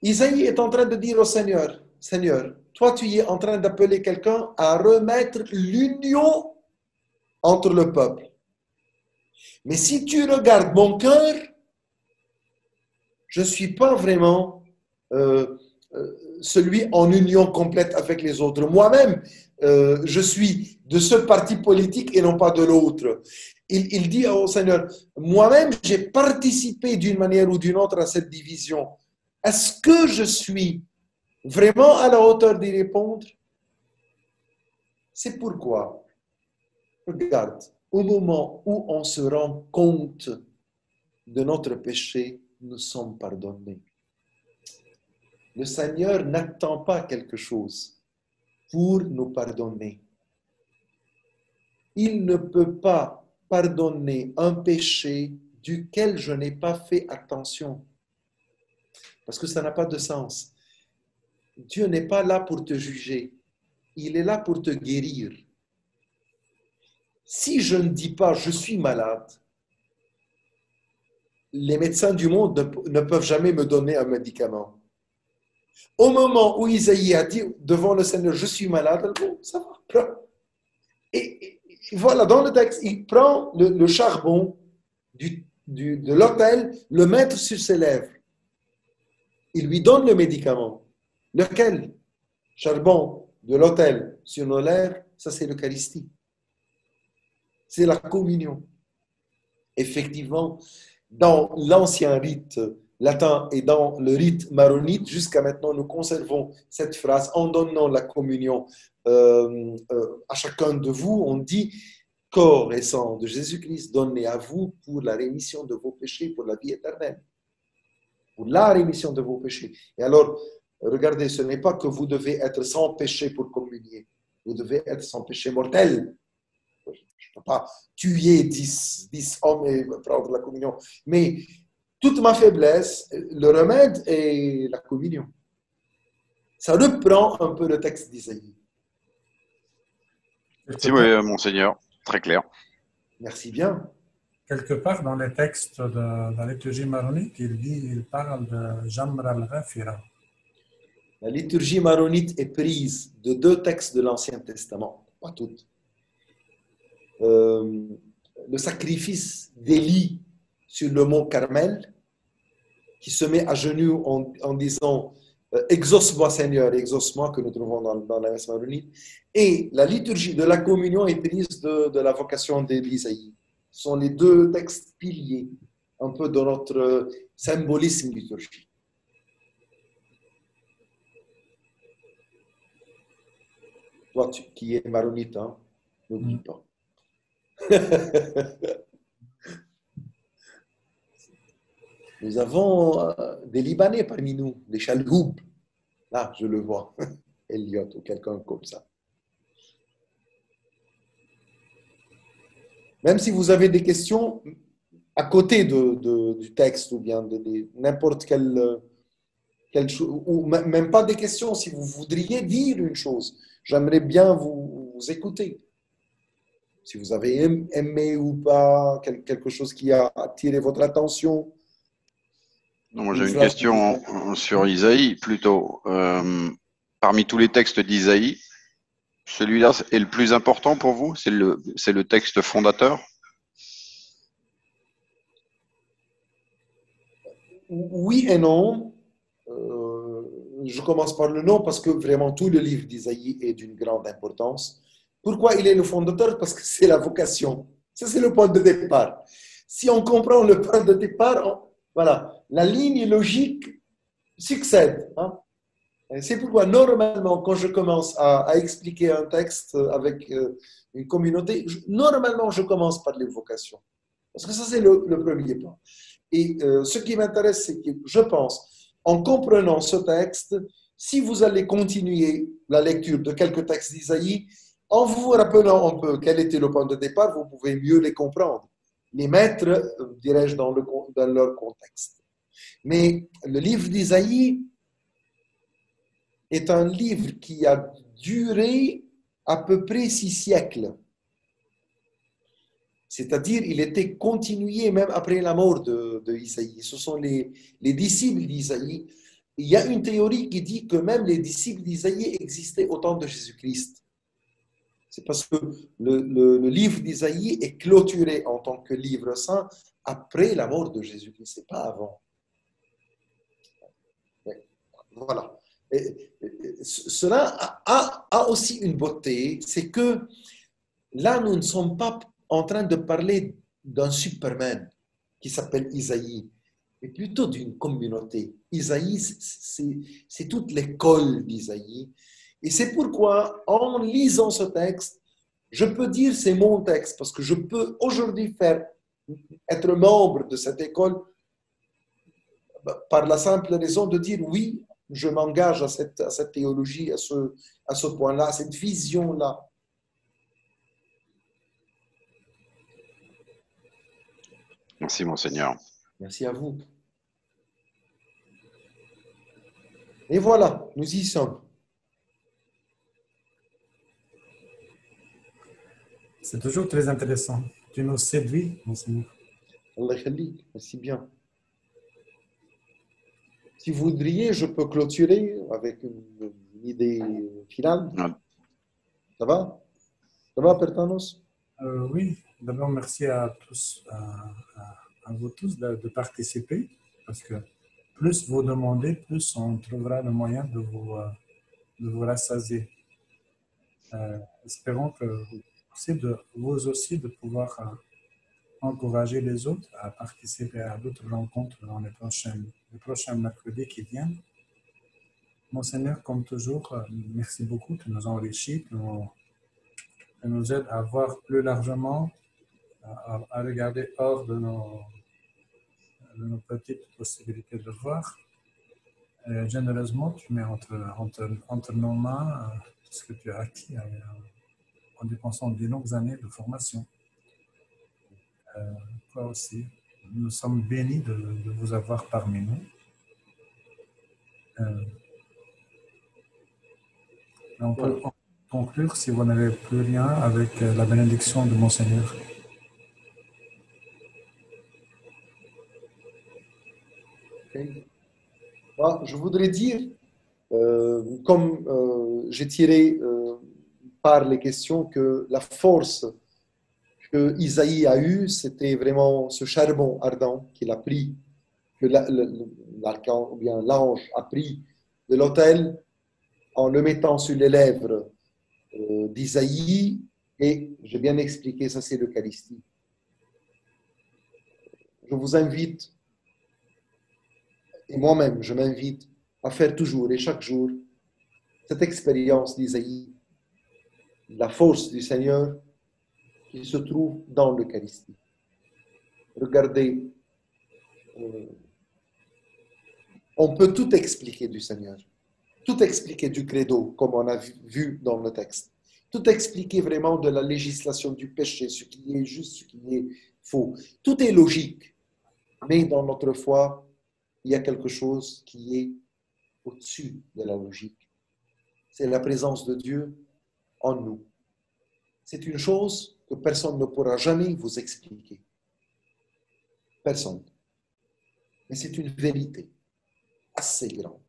Speaker 3: Isaïe est en train de dire au Seigneur, Seigneur, toi tu es en train d'appeler quelqu'un à remettre l'union entre le peuple. Mais si tu regardes mon cœur, je ne suis pas vraiment celui en union complète avec les autres. Moi-même, je suis de ce parti politique et non pas de l'autre. Il dit au Seigneur, moi-même, j'ai participé d'une manière ou d'une autre à cette division. Est-ce que je suis vraiment à la hauteur d'y répondre? C'est pourquoi, regarde, au moment où on se rend compte de notre péché, nous sommes pardonnés. Le Seigneur n'attend pas quelque chose pour nous pardonner. Il ne peut pas pardonner un péché duquel je n'ai pas fait attention. Parce que ça n'a pas de sens. Dieu n'est pas là pour te juger. Il est là pour te guérir. Si je ne dis pas « je suis malade », les médecins du monde ne peuvent jamais me donner un médicament. Au moment où Isaïe a dit devant le Seigneur « je suis malade », bon, ça va, prends. Et voilà, dans le texte, il prend le charbon de l'autel, le met sur ses lèvres. Il lui donne le médicament. Lequel? Charbon de l'autel sur nos lèvres, ça c'est l'Eucharistie. C'est la communion. Effectivement, dans l'ancien rite latin et dans le rite maronite, jusqu'à maintenant, nous conservons cette phrase en donnant la communion à chacun de vous. On dit corps et sang de Jésus-Christ donné à vous pour la rémission de vos péchés, pour la vie éternelle. Pour la rémission de vos péchés. Et alors, regardez, ce n'est pas que vous devez être sans péché pour communier. Vous devez être sans péché mortel. Je ne peux pas tuer 10 hommes et prendre la communion. Mais toute ma faiblesse, le remède est la communion. Ça reprend un peu le texte d'Isaïe.
Speaker 4: Si, oui, Monseigneur, très clair.
Speaker 3: Merci bien.
Speaker 5: Quelque part dans les textes de la liturgie maronite, il parle de Jamr al-Ghafira.
Speaker 3: La liturgie maronite est prise de 2 textes de l'Ancien Testament, pas toutes. Le sacrifice d'Élie sur le mont Carmel, qui se met à genoux en disant exauce-moi Seigneur, exauce-moi, que nous trouvons dans la messe maronite, et la liturgie de la communion est prise de la vocation d'Ésaïe. Ce sont les 2 textes piliers un peu de notre symbolisme liturgique. Toi qui es maronite, hein, n'oublie pas. Nous avons des Libanais parmi nous, des Chalhoub. Là, je le vois. Elliot ou quelqu'un comme ça. Même si vous avez des questions à côté du texte ou bien de n'importe quelle chose, ou même pas des questions, si vous voudriez dire une chose, j'aimerais bien vous écouter. Si vous avez aimé ou pas, quelque chose qui a attiré votre attention.
Speaker 4: Non, moi j'ai une question sur Isaïe plutôt. Parmi tous les textes d'Isaïe, celui-là est le plus important pour vous? C'est le texte fondateur?
Speaker 3: Oui et non. Je commence par le non parce que vraiment tout le livre d'Isaïe est d'une grande importance. Pourquoi il est le fondateur? Parce que c'est la vocation. Ça, c'est le point de départ. Si on comprend le point de départ, voilà, la ligne logique succède. Hein? C'est pourquoi, normalement, quand je commence à expliquer un texte avec une communauté, normalement, je commence par l'évocation. Parce que ça, c'est le premier point. Et ce qui m'intéresse, c'est que je pense, en comprenant ce texte, si vous allez continuer la lecture de quelques textes d'Isaïe, en vous rappelant un peu quel était le point de départ, vous pouvez mieux les comprendre, les mettre, dirais-je, dans leur contexte. Mais le livre d'Isaïe est un livre qui a duré à peu près 6 siècles. C'est-à-dire, il était continué même après la mort de Isaïe. Ce sont les disciples d'Isaïe. Il y a une théorie qui dit que même les disciples d'Isaïe existaient au temps de Jésus-Christ. C'est parce que le livre d'Isaïe est clôturé en tant que livre saint après la mort de Jésus-Christ, c'est pas avant. Voilà. Cela a aussi une beauté, c'est que là, nous ne sommes pas en train de parler d'un Superman qui s'appelle Isaïe, mais plutôt d'une communauté. Isaïe, c'est toute l'école d'Isaïe. Et c'est pourquoi, en lisant ce texte, je peux dire c'est mon texte, parce que je peux aujourd'hui être membre de cette école par la simple raison de dire oui, je m'engage à cette théologie, à ce point-là, à cette vision-là.
Speaker 4: Merci, Monseigneur.
Speaker 3: Merci à vous. Et voilà, nous y sommes.
Speaker 5: C'est toujours très intéressant. Tu nous séduis, Monseigneur.
Speaker 3: Allah khalik, merci bien. Si vous voudriez, je peux clôturer avec une idée finale. Ça va? Ça va, Pertanos?
Speaker 5: Oui, d'abord, merci à tous, à vous tous de participer, parce que plus vous demandez, plus on trouvera le moyen de vous rassasier. Espérons que vous aussi de pouvoir encourager les autres à participer à d'autres rencontres dans les prochains mercredis qui viennent. Monseigneur, comme toujours, merci beaucoup, tu nous enrichis, tu nous aides à voir plus largement, à regarder hors de nos petites possibilités de voir. Et généreusement, tu mets entre nos mains ce que tu as acquis en dépensant de longues années de formation. Toi aussi, nous sommes bénis de vous avoir parmi nous. On peut conclure, si vous n'avez plus rien, avec la bénédiction de Monseigneur.
Speaker 3: Okay. Moi, je voudrais dire, comme j'ai tiré par les questions, que la force que Isaïe a eue, c'était vraiment ce charbon ardent qu'il a pris, que l'ange a pris de l'autel en le mettant sur les lèvres d'Isaïe, et j'ai bien expliqué, ça c'est l'Eucharistie. Je vous invite, et moi-même je m'invite, à faire toujours et chaque jour cette expérience d'Isaïe, la force du Seigneur qui se trouve dans l'Eucharistie. Regardez, on peut tout expliquer du Seigneur, tout expliquer du credo, comme on a vu dans le texte, tout expliquer vraiment de la législation du péché, ce qui est juste, ce qui est faux. Tout est logique, mais dans notre foi, il y a quelque chose qui est au-dessus de la logique. C'est la présence de Dieu en nous. C'est une chose que personne ne pourra jamais vous expliquer. Personne. Mais c'est une vérité assez grande,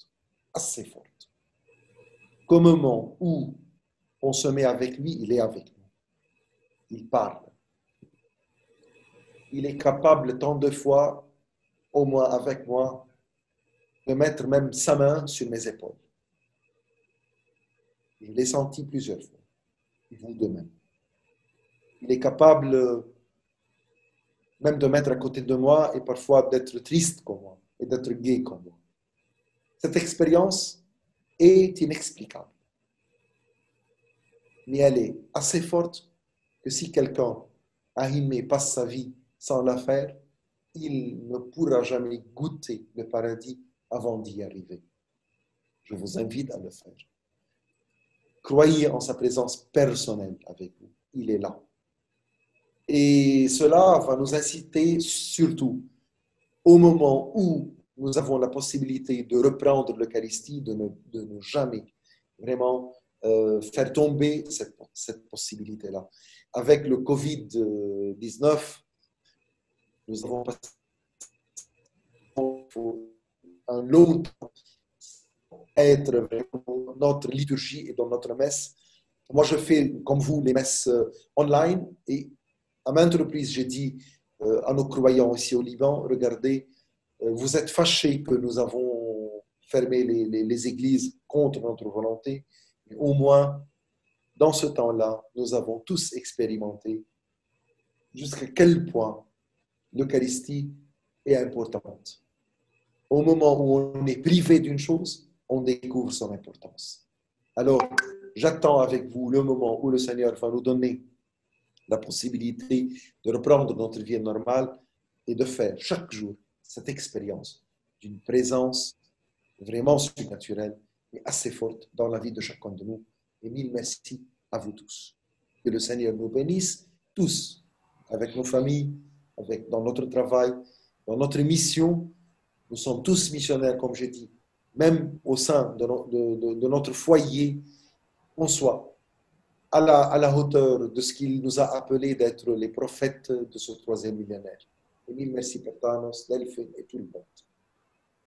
Speaker 3: assez forte. Qu'au moment où on se met avec lui, il est avec nous. Il parle. Il est capable tant de fois, au moins avec moi, de mettre même sa main sur mes épaules. Je l'ai senti plusieurs fois. Et vous de même. Il est capable même de mettre à côté de moi et parfois d'être triste comme moi et d'être gai comme moi. Cette expérience est inexplicable. Mais elle est assez forte que si quelqu'un arrimé passe sa vie sans la faire, il ne pourra jamais goûter le paradis avant d'y arriver. Je vous invite à le faire. Croyez en sa présence personnelle avec vous. Il est là. Et cela va nous inciter surtout au moment où nous avons la possibilité de reprendre l'Eucharistie, de ne jamais vraiment faire tomber cette possibilité-là. Avec le Covid-19, nous avons passé un long temps être vraiment dans notre liturgie et dans notre messe. Moi, je fais, comme vous, les messes online, et à maintes reprises, j'ai dit à nos croyants ici au Liban, regardez, vous êtes fâchés que nous avons fermer les églises contre notre volonté, mais au moins, dans ce temps-là, nous avons tous expérimenté jusqu'à quel point l'Eucharistie est importante. Au moment où on est privé d'une chose, on découvre son importance. Alors, j'attends avec vous le moment où le Seigneur va nous donner la possibilité de reprendre notre vie normale et de faire chaque jour cette expérience d'une présence vraiment surnaturelle et assez forte dans la vie de chacun de nous. Et mille merci à vous tous. Que le Seigneur nous bénisse tous, avec nos familles, dans notre travail, dans notre mission. Nous sommes tous missionnaires, comme j'ai dit, même au sein de notre foyer, qu'on soit à la hauteur de ce qu'il nous a appelé d'être les prophètes de ce troisième millénaire. Et mille merci, Père Thanos, Delphine et tout le monde.